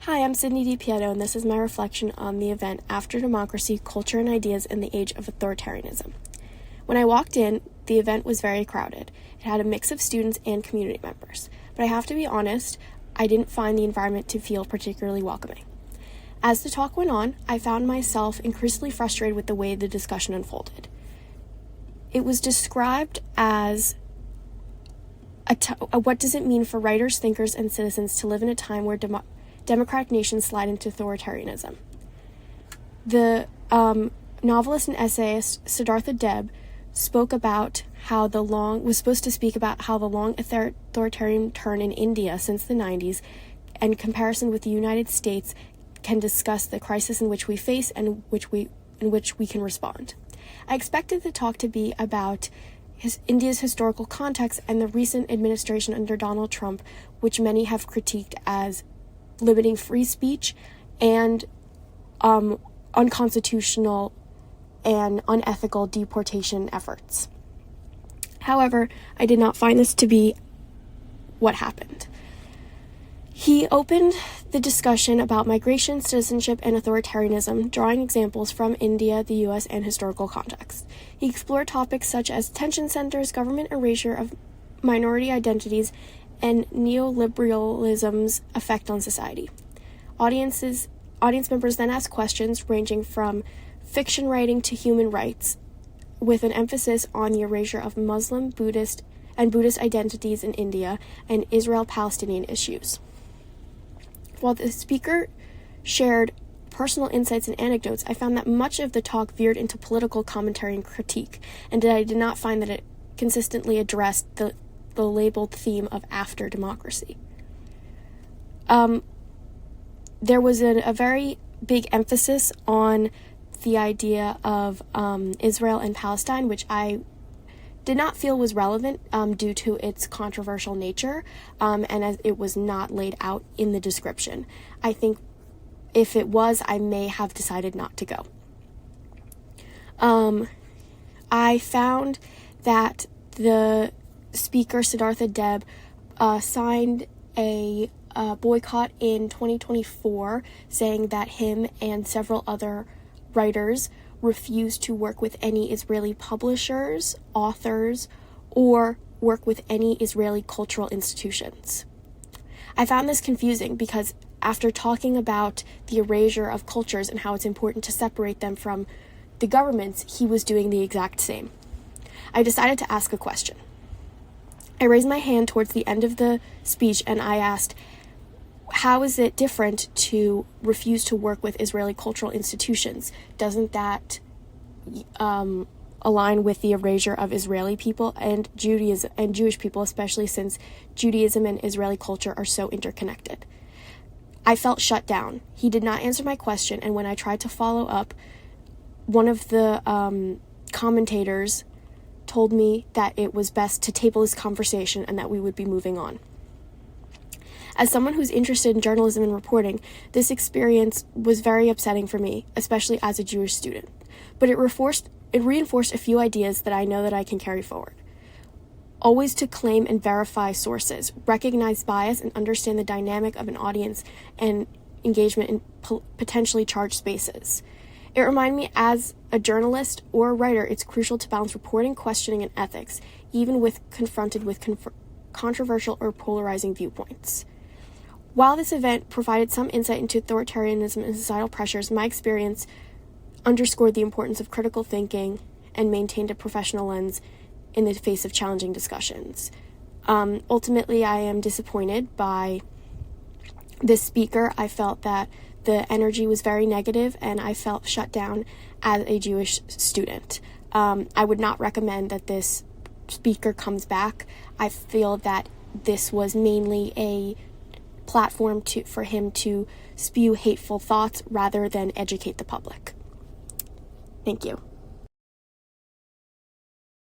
Hi, I'm Sydney DiPieto, and this is my reflection on the event After Democracy, Culture and Ideas in the Age of Authoritarianism. When I walked in, the event was very crowded. It had a mix of students and community members. But I have to be honest, I didn't find the environment to feel particularly welcoming. As the talk went on, I found myself increasingly frustrated with the way the discussion unfolded. It was described as what does it mean for writers, thinkers, and citizens to live in a time where democratic nations slide into authoritarianism. The novelist and essayist Siddhartha Deb was supposed to speak about how the long authoritarian turn in India since the 90s and comparison with the United States can discuss the crisis in which we face and in which we can respond. I expected the talk to be about India's historical context and the recent administration under Donald Trump, which many have critiqued as limiting free speech and unconstitutional and unethical deportation efforts. However, I did not find this to be what happened. He opened the discussion about migration, citizenship, and authoritarianism, drawing examples from India, the U.S., and historical context. He explored topics such as detention centers, government erasure of minority identities, and neoliberalism's effect on society. Audience members then asked questions ranging from fiction writing to human rights, with an emphasis on the erasure of Muslim, Buddhist identities in India and Israel-Palestinian issues. While the speaker shared personal insights and anecdotes, I found that much of the talk veered into political commentary and critique, and I did not find that it consistently addressed the labeled theme of after democracy. There was a very big emphasis on the idea of Israel and Palestine, which I did not feel was relevant due to its controversial nature, and as it was not laid out in the description. I think if it was, I may have decided not to go. I found that the speaker, Siddhartha Deb, signed a boycott in 2024, saying that him and several other writers refused to work with any Israeli publishers, authors, or work with any Israeli cultural institutions. I found this confusing because after talking about the erasure of cultures and how it's important to separate them from the governments, he was doing the exact same. I decided to ask a question. I raised my hand towards the end of the speech and I asked, how is it different to refuse to work with Israeli cultural institutions? Doesn't that align with the erasure of Israeli people and Judaism and Jewish people, especially since Judaism and Israeli culture are so interconnected? I felt shut down. He did not answer my question, and when I tried to follow up, one of the commentators told me that it was best to table this conversation and that we would be moving on. As someone who's interested in journalism and reporting, this experience was very upsetting for me, especially as a Jewish student. But it reinforced a few ideas that I know that I can carry forward. Always to claim and verify sources, recognize bias, and understand the dynamic of an audience and engagement in potentially charged spaces. It reminded me, as a journalist or a writer, it's crucial to balance reporting, questioning, and ethics, even with confronted with controversial or polarizing viewpoints. While this event provided some insight into authoritarianism and societal pressures, my experience underscored the importance of critical thinking and maintained a professional lens in the face of challenging discussions. Ultimately, I am disappointed by this speaker. I felt that the energy was very negative, and I felt shut down as a Jewish student. I would not recommend that this speaker comes back. I feel that this was mainly a platform for him to spew hateful thoughts rather than educate the public. Thank you.